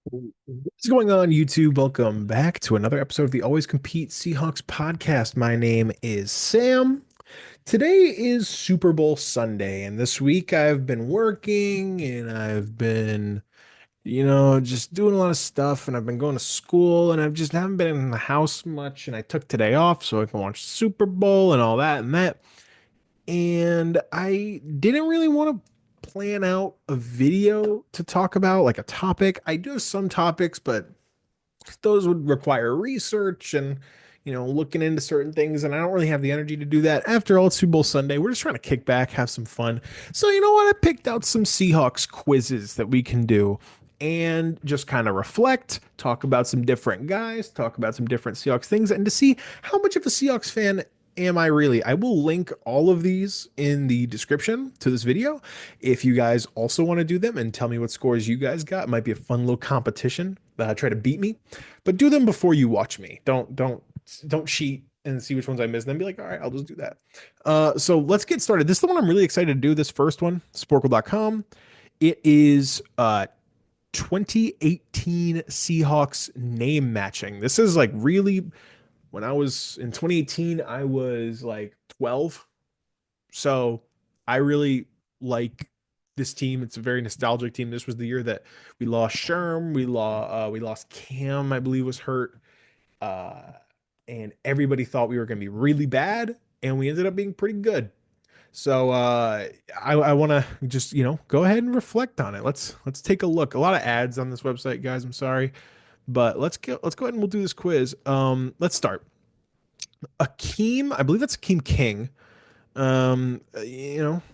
What's going on, YouTube? Welcome back to another episode of the Always Compete Seahawks podcast. My name is Sam. Today is Super Bowl Sunday, and this week I've been working and I've been, just doing a lot of stuff, and I've been going to school, and I've just haven't been in the house much. And I took today off so I can watch Super Bowl and all that and that. And I didn't really want to plan out a video to talk about, like a topic. I do have some topics, but those would require research and looking into certain things, and I don't really have the energy to do that. After all, it's Super Bowl Sunday. We're just trying to kick back, have some fun. So you know what? I picked out some Seahawks quizzes that we can do and just kind of reflect, talk about some different guys, talk about some different Seahawks things, and to see how much of a Seahawks fan am I really. I will link all of these in the description to this video if you guys also want to do them and tell me what scores you guys got. It might be a fun little competition. Try to beat me, but do them before you watch me. Don't cheat and see which ones I missed. Then be like, all right, I'll just do that. So let's get started. This is the one I'm really excited to do. This first one, Sporkle.com. It is 2018 Seahawks name matching. This is like really when I was in 2018, I was like 12. So I really like this team. It's a very nostalgic team. This was the year that we lost Sherm, we lost Cam, I believe was hurt. Uh and everybody thought we were gonna be really bad, and we ended up being pretty good. So I wanna just, go ahead and reflect on it. Let's take a look. A lot of ads on this website, guys. I'm sorry. But let's go ahead and we'll do this quiz. Let's start. Akeem, I believe that's Akeem King.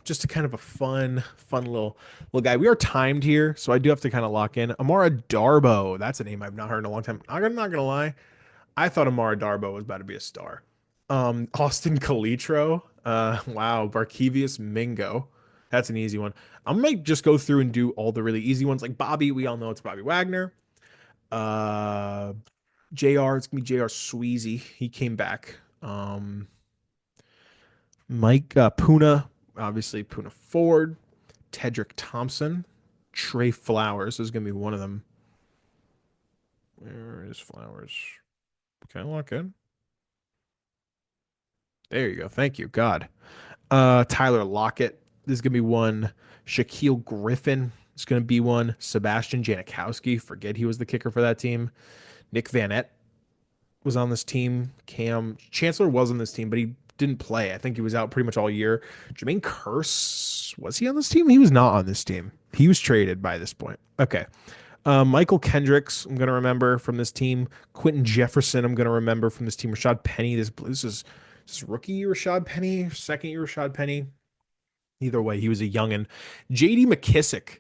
Just a kind of a fun little guy. We are timed here, so I do have to kind of lock in. Amara Darbo, that's a name I've not heard in a long time. I'm not gonna lie, I thought Amara Darbo was about to be a star. Austin Calitro, wow, Barkevius Mingo, that's an easy one. I might just go through and do all the really easy ones, like Bobby. We all know it's Bobby Wagner. Uh, Jr. It's gonna be Jr. Sweezy. He came back. Mike Puna, obviously Puna Ford, Tedrick Thompson, Trey Flowers is going to be one of them. Where is Flowers? Okay, lock in. There you go. Thank you, God. Tyler Lockett is going to be one. Shaquille Griffin is going to be one. Sebastian Janikowski, forget he was the kicker for that team. Nick Vanette was on this team. Cam Chancellor was on this team, but he didn't play. I think he was out pretty much all year. Jermaine Curse, was he on this team? He was not on this team. He was traded by this point. Okay. Michael Kendricks, I'm going to remember from this team. Quentin Jefferson, I'm going to remember from this team. Rashad Penny, this is rookie year Rashad Penny, second year Rashad Penny. Either way, he was a youngin. JD McKissick,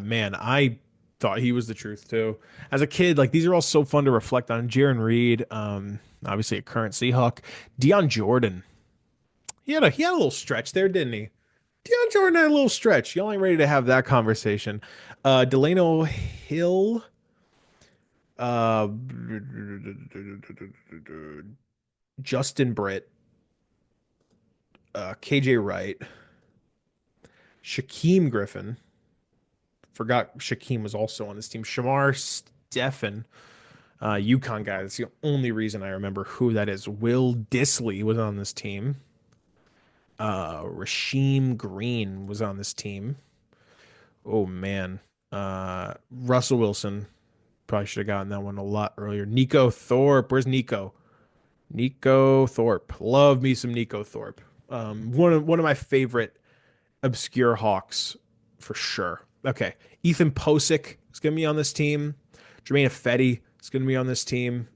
man, I thought he was the truth too. As a kid, like these are all so fun to reflect on. Jaron Reed, obviously a current Seahawk. Deion Jordan, he had a little stretch there, didn't he? Deion Jordan had a little stretch. Y'all ain't ready to have that conversation. Delano Hill, uh, Justin Britt, KJ Wright, Shaquem Griffin. Forgot Shaquem was also on this team. Shamar Steffen, UConn guy. That's the only reason I remember who that is. Will Disley was on this team. Rasheem Green was on this team. Oh man. Russell Wilson. Probably should have gotten that one a lot earlier. Nico Thorpe. Where's Nico? Nico Thorpe. Love me some Nico Thorpe. One of my favorite obscure Hawks for sure. Okay. Ethan Posick is gonna be on this team. Jermaine Ifedi is gonna be on this team.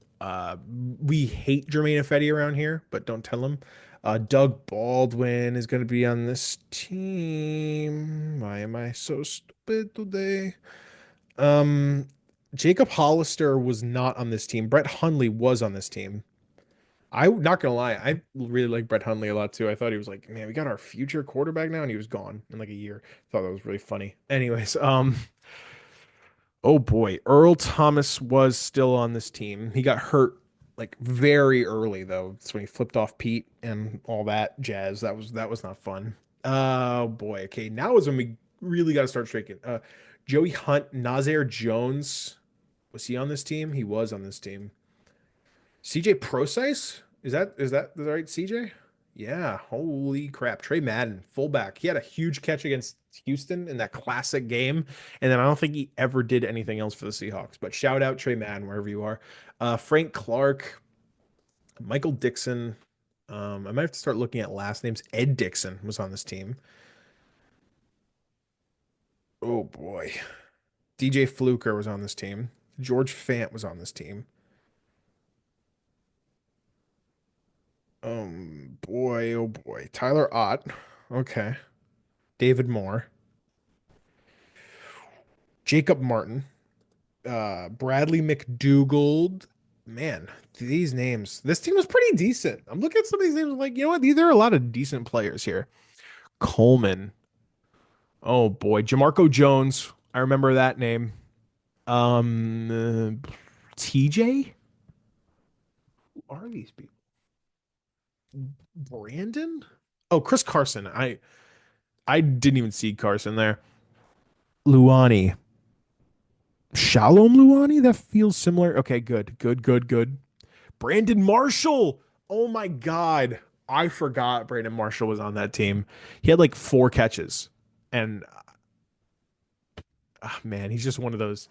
We hate Jermaine Ifedi around here, but don't tell him. Doug Baldwin is going to be on this team. Why am I so stupid today? Um, Jacob Hollister was not on this team. Brett Hundley was on this team. I'm not gonna lie, I really like Brett Hundley a lot too. I thought he was like, man, we got our future quarterback now, and he was gone in like a year. Thought that was really funny. Anyways, oh boy, Earl Thomas was still on this team. He got hurt like very early though. That's when he flipped off Pete and all that jazz. That was not fun. Oh boy. Okay, now is when we really got to start shaking. Joey Hunt, Nazir Jones. Was he on this team? He was on this team. CJ Procise? Is that the right CJ? Yeah, holy crap. Trey Madden, fullback. He had a huge catch against Houston in that classic game. And then I don't think he ever did anything else for the Seahawks. But shout out Trey Madden, wherever you are. Frank Clark, Michael Dixon. I might have to start looking at last names. Ed Dixon was on this team. Oh boy. DJ Fluker was on this team. George Fant was on this team. Boy, oh boy. Tyler Ott. Okay. David Moore. Jacob Martin. Bradley McDougald. Man, these names. This team was pretty decent. I'm looking at some of these names like, you know what? These are a lot of decent players here. Coleman. Oh boy. Jamarco Jones. I remember that name. TJ? Who are these people? Brandon? Oh, Chris Carson. I didn't even see Carson there. Luani. Shalom Luani? That feels similar. Okay, good. Good, good, good. Brandon Marshall. Oh my God. I forgot Brandon Marshall was on that team. He had like four catches. And man, he's just one of those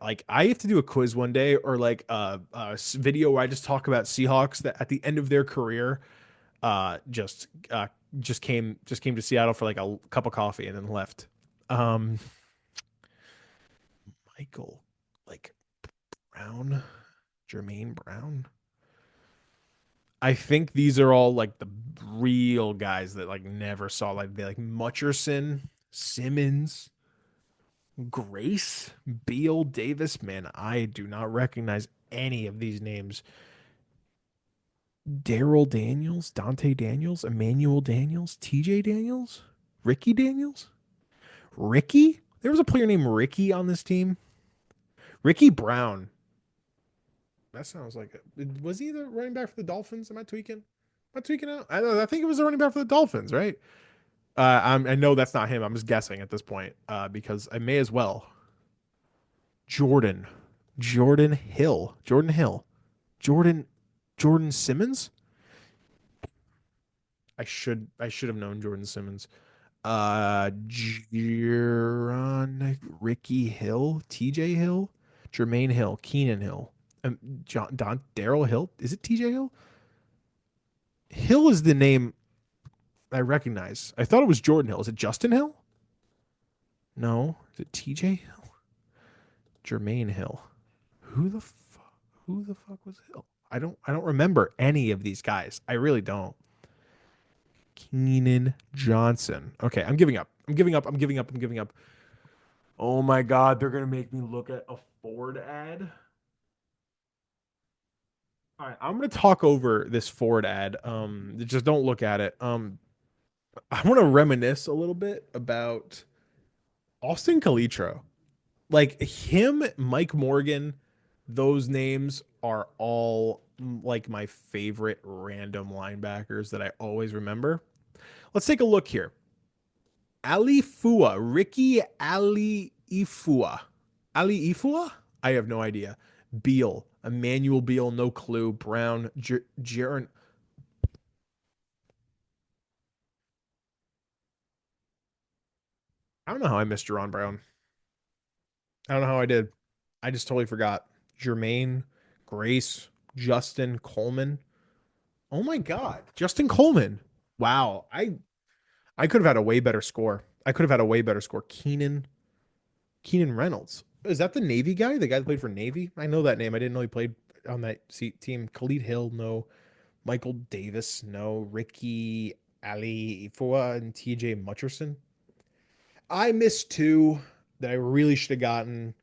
like I have to do a quiz one day or like video where I just talk about Seahawks that at the end of their career uh just uh just came to Seattle for like a cup of coffee and then left. Um Michael like Brown, Jermaine Brown. I think these are all like the real guys that like never saw like they like Mutcherson, Simmons, Grace, Beal, Davis. Man, I do not recognize any of these names. Daryl Daniels, Dante Daniels, Emmanuel Daniels, TJ Daniels, Ricky Daniels, Ricky. There was a player named Ricky on this team. Ricky Brown. That sounds like it. Was he the running back for the Dolphins? Am I tweaking? Am I tweaking out? I think it was the running back for the Dolphins, right? I know that's not him. I'm just guessing at this point because I may as well. Jordan, Jordan Hill, Jordan Hill, Jordan, Jordan Simmons. I should have known Jordan Simmons. Ricky Hill, TJ Hill, Jermaine Hill, Keenan Hill, John Don Daryl Hill. Is it TJ Hill? Hill is the name I recognize. I thought it was Jordan Hill. Is it Justin Hill? No. Is it TJ Hill? Jermaine Hill. Who the fuck? Who the fuck was Hill? I don't remember any of these guys. I really don't. Keenan Johnson. Okay, I'm giving up. I'm giving up. I'm giving up. I'm giving up. Oh my God, they're gonna make me look at a Ford ad. All right, I'm gonna talk over this Ford ad. Just don't look at it. I want to reminisce a little bit about Austin Calitro. Like him, Mike Morgan, those names are all like my favorite random linebackers that I always remember. Let's take a look here. Ali Fua, Ricky Ali Ifua. Ali Ifua? I have no idea. Beal, Emmanuel Beal, no clue. Brown, Jaron. I don't know how I missed Jaron Brown. I don't know how I did. I just totally forgot. Jermaine, Grace, Justin Coleman. Oh my God, Justin Coleman. Wow, I could have had a way better score. I could have had a way better score. Keenan Reynolds. Is that the Navy guy? The guy that played for Navy? I know that name. I didn't know he played on that team. Khalid Hill, no. Michael Davis, no. Ricky Ali Ifua and TJ Mutcherson. I missed two that I really should have gotten.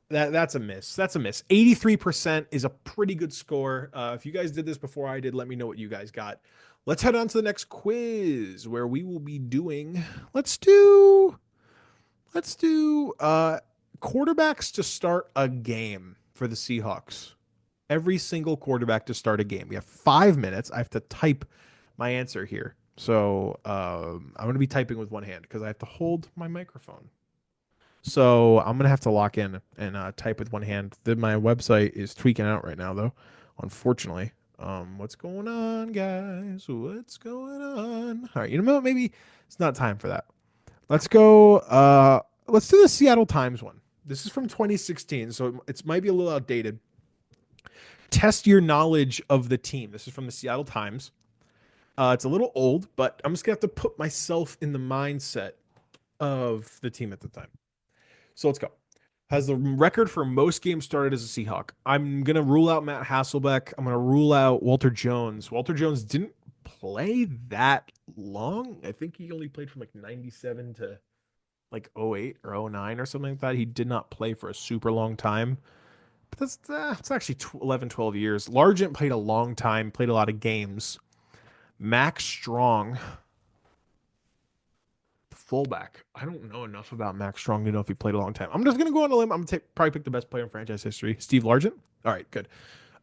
That's a miss. That's a miss. 83% is a pretty good score. If you guys did this before I did, let me know what you guys got. Let's head on to the next quiz where we will be doing. Let's do. Let's do quarterbacks to start a game for the Seahawks. Every single quarterback to start a game. We have 5 minutes. I have to type my answer here. So I'm going to be typing with one hand because I have to hold my microphone. So I'm gonna have to lock in and type with one hand. My website is tweaking out right now, though, unfortunately. What's going on, guys? What's going on? All right, you know what? Maybe it's not time for that. Let's go. Let's do the Seattle Times one. This is from 2016, so it might be a little outdated. Test your knowledge of the team. This is from the Seattle Times. It's a little old, but I'm just gonna have to put myself in the mindset of the team at the time. So let's go. Has the record for most games started as a Seahawk. I'm gonna rule out Matt Hasselbeck. I'm gonna rule out Walter Jones. Walter Jones didn't play that long. I think he only played from like 97 to like '08 or '09 or something like that. He did not play for a super long time. But that's actually 11, 12 years. Largent played a long time, played a lot of games. Max Strong, fullback. I don't know enough about Max Strong to know if he played a long time. I'm just gonna go on a limb. I'm gonna probably pick the best player in franchise history, Steve Largent. All right, good.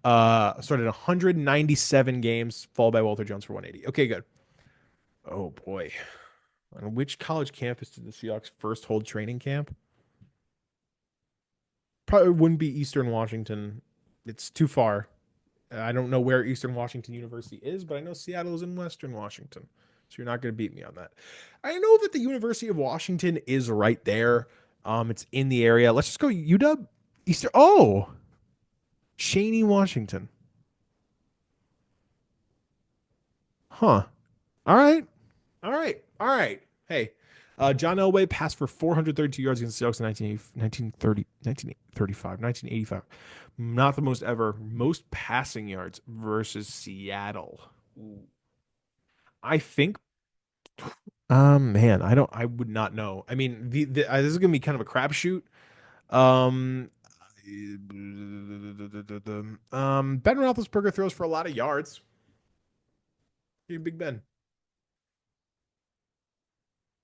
Started 197 games, followed by Walter Jones for 180. Okay, good. Oh boy, on which college campus did the Seahawks first hold training camp? Probably wouldn't be Eastern Washington. It's too far. I don't know where Eastern Washington University is, but I know Seattle is in Western Washington. So you're not going to beat me on that. I know that the University of Washington is right there. It's in the area. Let's just go UW Eastern. Oh, Cheney, Washington. Huh. All right. All right. All right. Hey, John Elway passed for 432 yards against the Seahawks in 1930, 1935, 1985. Not the most ever. Most passing yards versus Seattle. Ooh. I think man, I would not know. I mean, this is gonna be kind of a crapshoot. Um, Ben Roethlisberger throws for a lot of yards. Hey, Big Ben.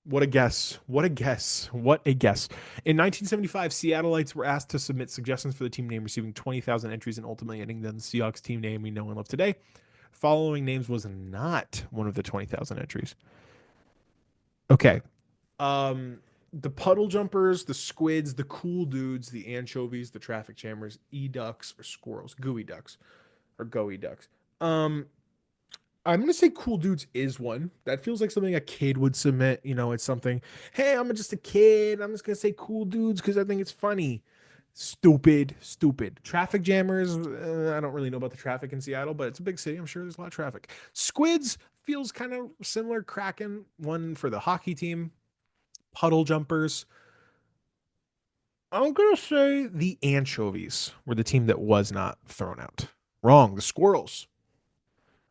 What a guess. What a guess. What a guess. In 1975, Seattleites were asked to submit suggestions for the team name, receiving 20,000 entries and ultimately ending the Seahawks team name we know and love today. Following names was not one of the 20,000 entries. Okay. Um, the puddle jumpers, the squids, the cool dudes, the anchovies, the traffic jammers, ducks or squirrels, gooey ducks or goey ducks. Um, I'm gonna say cool dudes is one. That feels like something a kid would submit. You know, it's something. Hey, I'm just a kid. I'm just gonna say cool dudes because I think it's funny. Stupid, stupid. Traffic jammers. I don't really know about the traffic in Seattle, but it's a big city. I'm sure there's a lot of traffic. Squids feels kind of similar. Kraken, one for the hockey team. Puddle jumpers. I'm gonna say the anchovies were the team that was not thrown out. Wrong. The squirrels.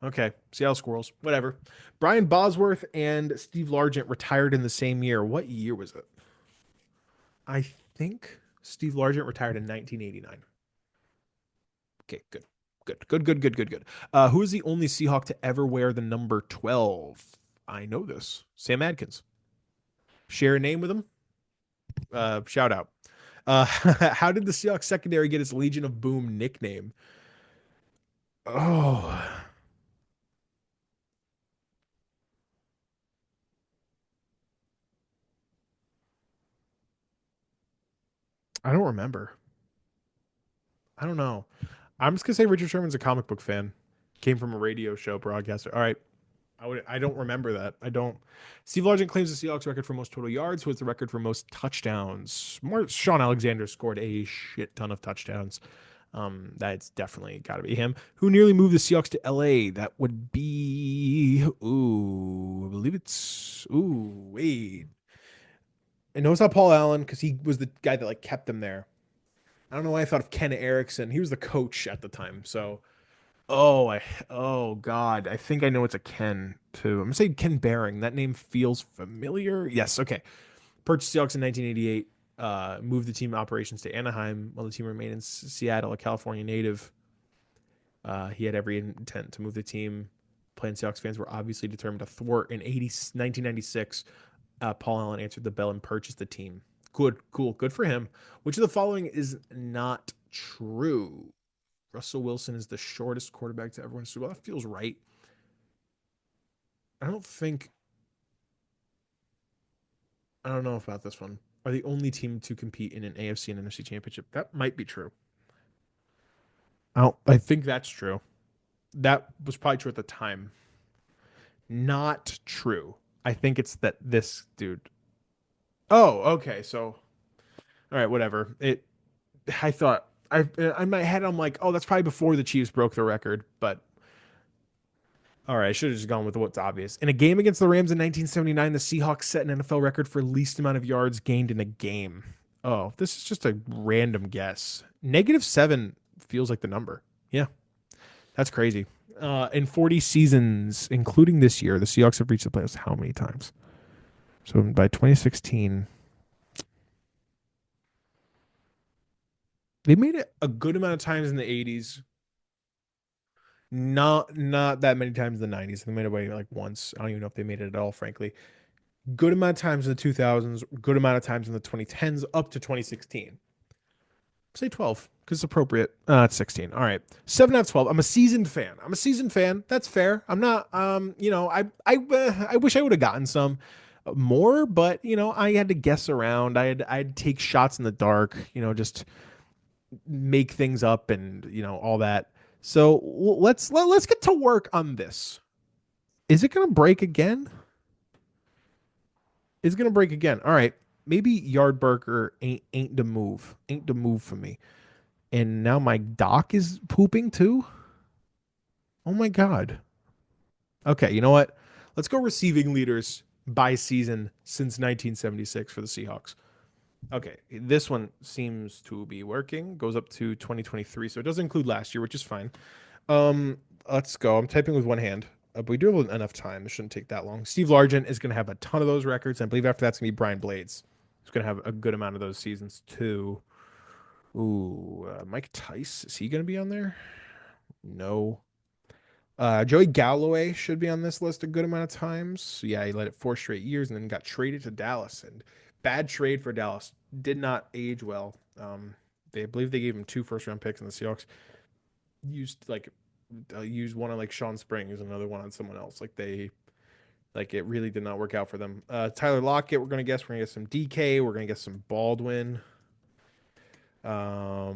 Okay, Seattle Squirrels. Whatever. Brian Bosworth and Steve Largent retired in the same year. What year was it? I think Steve Largent retired in 1989. Okay, good. Good, good, good, good, good, good. Who is the only Seahawk to ever wear the number 12? I know this. Sam Adkins. Share a name with him. Shout out. How did the Seahawks secondary get its Legion of Boom nickname? Oh, I don't remember. I don't know. I'm just gonna say Richard Sherman's a comic book fan. Came from a radio show broadcaster. All right. I don't remember that. I don't. Steve Largent claims the Seahawks record for most total yards. Who has the record for most touchdowns? Sean Alexander scored a shit ton of touchdowns. That's definitely got to be him. Who nearly moved the Seahawks to LA? That would be I believe it's wait. I know it's not Paul Allen because he was the guy that like kept them there. I don't know why I thought of Ken Erickson. He was the coach at the time. So, oh God, I think I know it's a Ken too. I'm gonna say Ken Baring. That name feels familiar. Yes, okay. Purchased Seahawks in 1988. Moved the team operations to Anaheim while the team remained in Seattle, a California native. He had every intent to move the team. Playing Seahawks fans were obviously determined to thwart. In 1996, Paul Allen answered the bell and purchased the team. Good, cool, good for him. Which of the following is not true? Russell Wilson is the shortest quarterback to ever win Super Bowl. That feels right. I don't think. I don't know about this one. are the only team to compete in an AFC and NFC championship. That might be true. I think that's true. That was probably true at the time. Not true. I think it's that this dude. Oh, okay. So, all right, whatever. I thought I in my head I'm like, oh, that's probably before the Chiefs broke the record. But all right, I should have just gone with what's obvious. In a game against the Rams in 1979, the Seahawks set an NFL record for least amount of yards gained in a game. Oh, this is just a random guess. -7 feels like the number. Yeah, that's crazy. In 40 seasons, including this year, the Seahawks have reached the playoffs how many times? So by 2016, they made it a good amount of times in the 80s. Not that many times in the 90s. They made it away like once. I don't even know if they made it at all, frankly. Good amount of times in the 2000s, good amount of times in the 2010s, up to 2016. Say 12 because it's appropriate. It's 16. All right. 7 out of 12. I'm a seasoned fan. I'm a seasoned fan. That's fair. I'm not, I wish I would have gotten some more, but, I had to guess around. I'd take shots in the dark, just make things up and, all that. So let's get to work on this. Is it going to break again? It's going to break again. All right. Maybe Yardburger ain't the move. Ain't the move for me. And now my dock is pooping too. Oh my god. Okay, you know what? Let's go receiving leaders by season since 1976 for the Seahawks. Okay, this one seems to be working. Goes up to 2023, so it doesn't include last year, which is fine. Um, let's go. I'm typing with one hand, but we do have enough time. It shouldn't take that long. Steve Largent is going to have a ton of those records. I believe after that's going to be Brian Blades. He's going to have a good amount of those seasons too. Ooh, Mike Tice, is he going to be on there? No. Joey Galloway should be on this list a good amount of times. So yeah, he led it 4 straight years and then got traded to Dallas. And bad trade for Dallas. Did not age well. They I believe they gave him 2 first-round picks, and the Seahawks used one on like Sean Springs and another one on someone else. It really did not work out for them. Tyler Lockett, we're gonna guess. We're gonna get some DK. We're gonna get some Baldwin. Or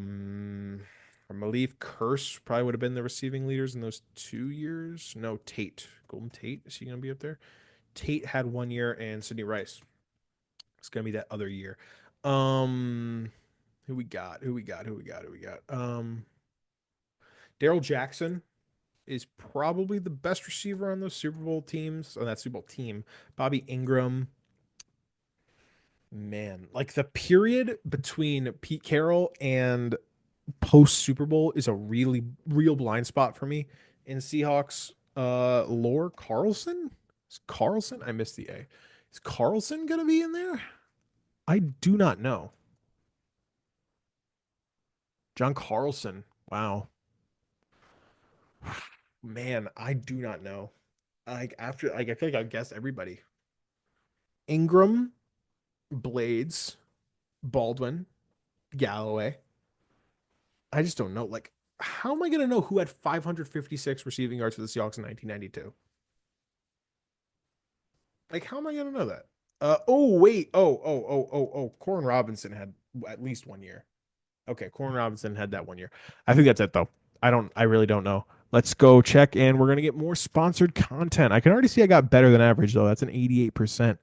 Malik Curse probably would have been the receiving leaders in those 2 years. No, Tate. Golden Tate. Is he going to be up there? Tate had 1 year, and Sidney Rice. It's going to be that other year. Who we got? Daryl Jackson is probably the best receiver on those Super Bowl teams, on that Super Bowl team. Bobby Ingram. Man, like the period between Pete Carroll and post Super Bowl is a really real blind spot for me in Seahawks. Lore Carlson? Is Carlson? I missed the A. Is Carlson gonna be in there? I do not know. John Carlson. Wow. Man, I do not know. I feel like I guess everybody. Ingram, Blades, Baldwin, Galloway. I just don't know. Like, how am I gonna know who had 556 receiving yards for the Seahawks in 1992? Like, how am I gonna know that? Oh wait. Oh. Corin Robinson had at least 1 year. Okay, Corin Robinson had that 1 year. I think that's it though. I really don't know. Let's go check, and we're gonna get more sponsored content. I can already see I got better than average though. That's an 88%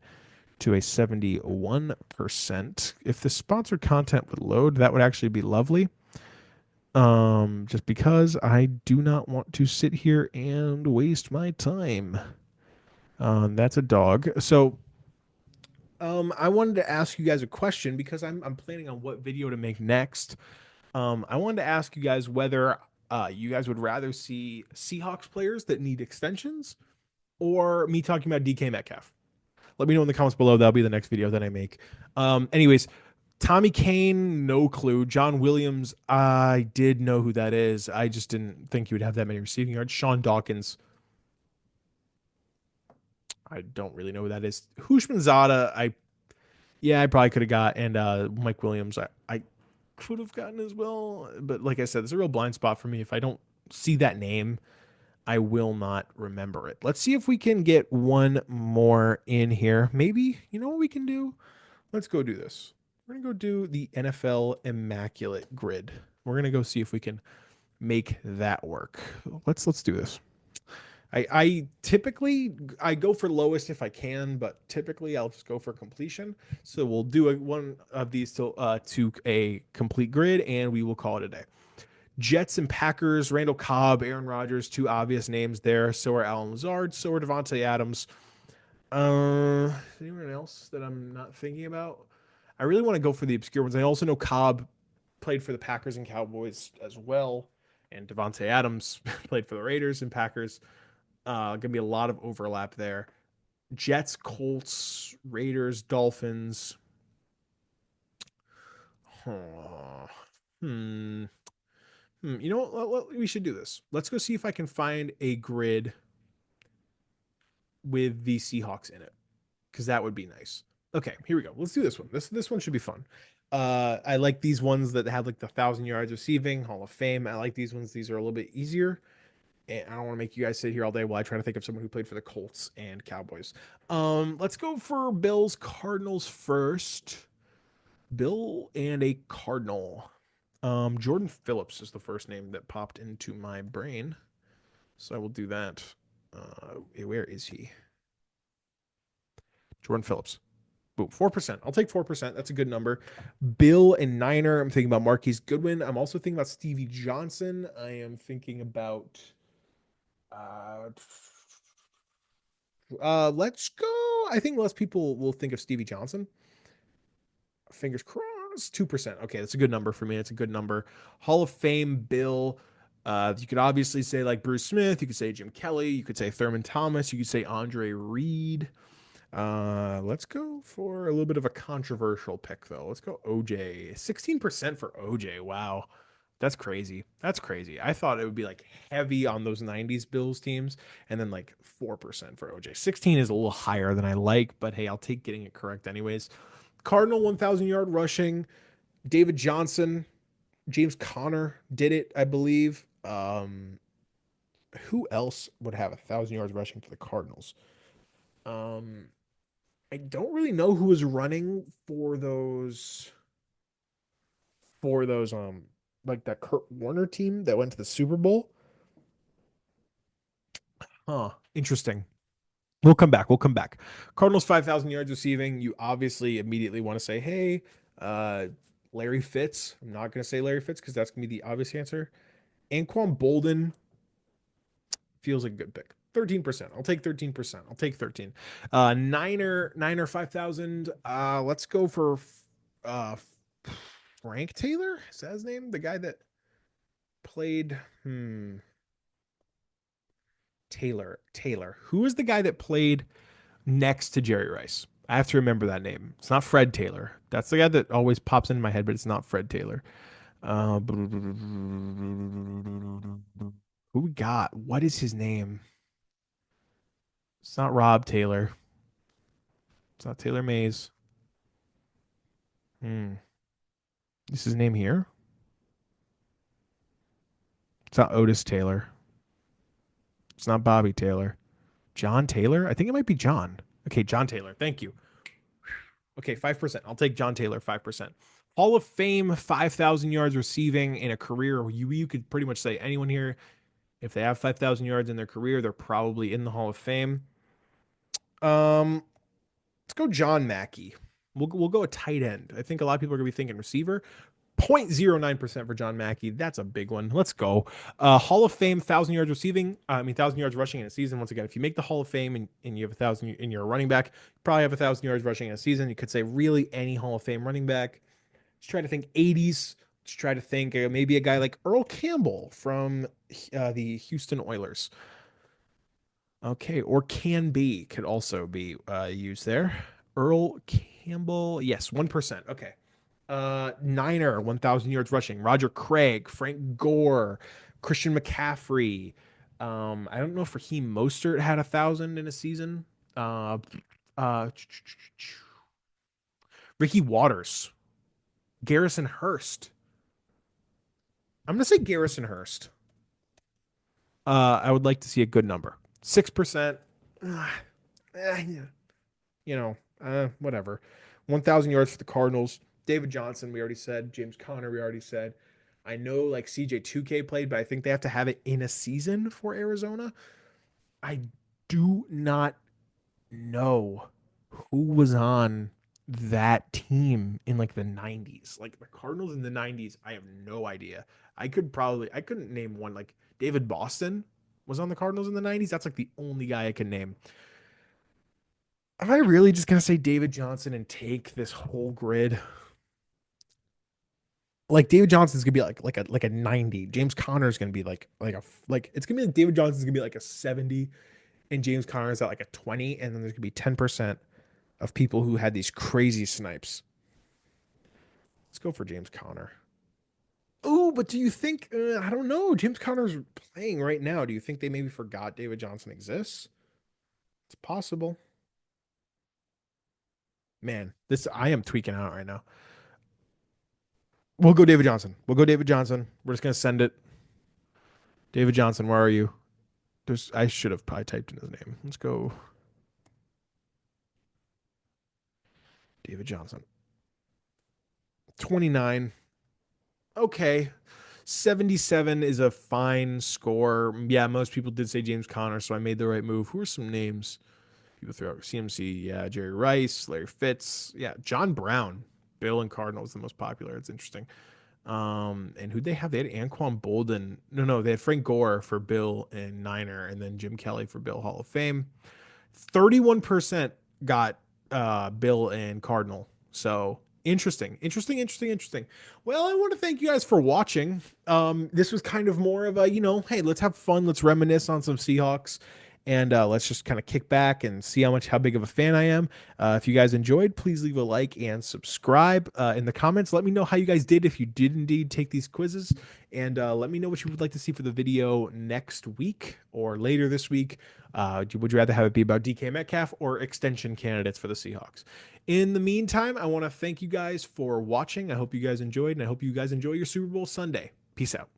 to a 71%. If the sponsored content would load, that would actually be lovely. Just because I do not want to sit here and waste my time. That's a dog. So, I wanted to ask you guys a question because I'm planning on what video to make next. I wanted to ask you guys whether you guys would rather see Seahawks players that need extensions or me talking about DK Metcalf. Let me know in the comments below. That'll be the next video that I make. Anyways, Tommy Kane, no clue. John Williams, I did know who that is. I just didn't think he would have that many receiving yards. Sean Dawkins, I don't really know who that is. Hushmanzada, I probably could have got, and Mike Williams, I could have gotten as well. But like I said, it's a real blind spot for me. If I don't see that name, I will not remember it. Let's see if we can get one more in here. Maybe, you know what we can do? Let's go do this. We're gonna go do the NFL Immaculate Grid. We're gonna go see if we can make that work. Let's do this. I typically I go for lowest if I can, but typically I'll just go for completion. So we'll do one of these to a complete grid, and we will call it a day. Jets and Packers, Randall Cobb, Aaron Rodgers, two obvious names there. So are Alan Lazard, so are Devontae Adams. Anyone else that I'm not thinking about? I really want to go for the obscure ones. I also know Cobb played for the Packers and Cowboys as well, and Devontae Adams played for the Raiders and Packers. Gonna be a lot of overlap there. Jets, Colts, Raiders, Dolphins. Huh. Hmm. You know what? We should do this. Let's go see if I can find a grid with the Seahawks in it, because that would be nice. Okay, here we go. Let's do this one. This one should be fun. I like these ones that have like the 1,000 yards receiving, Hall of Fame. I like these ones. These are a little bit easier. And I don't want to make you guys sit here all day while I try to think of someone who played for the Colts and Cowboys. Let's go for Bills Cardinals first. Bill and a Cardinal. Jordan Phillips is the first name that popped into my brain, so I will do that. Where is he? Jordan Phillips. Boom, 4%. I'll take 4%. That's a good number. Bill and Niner. I'm thinking about Marquise Goodwin. I'm also thinking about Stevie Johnson. I am thinking about. Uh, let's go. I think less people will think of Stevie Johnson. Fingers crossed. 2%. Okay, that's a good number for me. It's a good number. Hall of Fame Bill. You could obviously say like Bruce Smith. You could say Jim Kelly. You could say Thurman Thomas. You could say Andre Reed. Let's go for a little bit of a controversial pick though. Let's go OJ. 16% for OJ. Wow. That's crazy. That's crazy. I thought it would be like heavy on those 90s Bills teams and then like 4% for OJ. 16 is a little higher than I like, but hey, I'll take getting it correct anyways. Cardinal 1,000 yard rushing. David Johnson, James Conner did it, I believe. Who else would have 1,000 yards rushing for the Cardinals? Um, I don't really know who was running for those like that Kurt Warner team that went to the Super Bowl. Huh. Interesting. We'll come back. We'll come back. Cardinals 5,000 yards receiving. You obviously immediately want to say, hey, uh, Larry Fitz. I'm not going to say Larry Fitz because that's going to be the obvious answer. Anquan Bolden feels like a good pick. 13%. I'll take 13%. I'll take 13. Niner 5,000. Let's go for uh Frank Taylor. Is that his name? The guy that played Taylor. Who is the guy that played next to Jerry Rice? I have to remember that name. It's not Fred Taylor. That's the guy that always pops into my head, but it's not Fred Taylor. Who we got? What is his name? It's not Rob Taylor. It's not Taylor Mays. Hmm. Is his name here? It's not Otis Taylor. It's not Bobby Taylor. John Taylor? I think it might be John. Okay, John Taylor. Thank you. Okay, 5%. I'll take John Taylor, 5%. Hall of Fame, 5,000 yards receiving in a career. You could pretty much say anyone here, if they have 5,000 yards in their career, they're probably in the Hall of Fame. Let's go John Mackey. We'll go a tight end. I think a lot of people are going to be thinking receiver. 0.09% for John Mackey. That's a big one. Let's go. Hall of Fame, 1,000 yards receiving. 1,000 yards rushing in a season. Once again, if you make the Hall of Fame and you have 1,000 and you're a running back, you probably have 1,000 yards rushing in a season. You could say really any Hall of Fame running back. Let's try to think 80s. Let's try to think maybe a guy like Earl Campbell from the Houston Oilers. Okay, or can be could also be used there. Earl Campbell, yes, 1%. Okay. Niner, 1,000 yards rushing. Roger Craig, Frank Gore, Christian McCaffrey. I don't know if Raheem Mostert had 1,000 in a season. Uh, uh, Ricky Waters, Garrison Hurst. I'm gonna say Garrison Hurst. I would like to see a good number. 6%. Whatever. 1,000 yards for the Cardinals. David Johnson, we already said. James Conner, we already said. I know like CJ2K played, but I think they have to have it in a season for Arizona. I do not know who was on that team in like the 90s. Like the Cardinals in the 90s, I have no idea. I couldn't name one. Like David Boston was on the Cardinals in the 90s. That's like the only guy I can name. Am I really just gonna say David Johnson and take this whole grid? Like David Johnson's gonna be like a 90. James Conner's gonna be like it's gonna be like David Johnson's gonna be like a 70, and James Conner's at like a 20, and then there's gonna be 10% of people who had these crazy snipes. Let's go for James Conner. Oh, but do you think? I don't know. James Conner's playing right now. Do you think they maybe forgot David Johnson exists? It's possible. Man, this I am tweaking out right now. We'll go David Johnson. We'll go David Johnson. We're just gonna send it. David Johnson, where are you? I should have probably typed in his name. Let's go David Johnson. 29. Okay. 77 is a fine score. Yeah, most people did say James Conner, so I made the right move. Who are some names? People throw out CMC, yeah, Jerry Rice, Larry Fitz, yeah, John Brown, Bill and Cardinals the most popular. It's interesting. And who'd they have? They had Anquan Bolden. No, they had Frank Gore for Bill and Niner, and then Jim Kelly for Bill Hall of Fame. 31% got Bill and Cardinal. So interesting. Well, I want to thank you guys for watching. This was kind of more of a, hey, let's have fun, let's reminisce on some Seahawks, and let's just kind of kick back and see how big of a fan I am. If you guys enjoyed, please leave a like and subscribe. In the comments, let me know how you guys did if you did indeed take these quizzes, and let me know what you would like to see for the video next week or later this week. Would you rather have it be about DK Metcalf or extension candidates for the Seahawks? In the meantime, I want to thank you guys for watching. I hope you guys enjoyed, and I hope you guys enjoy your Super Bowl Sunday. Peace out.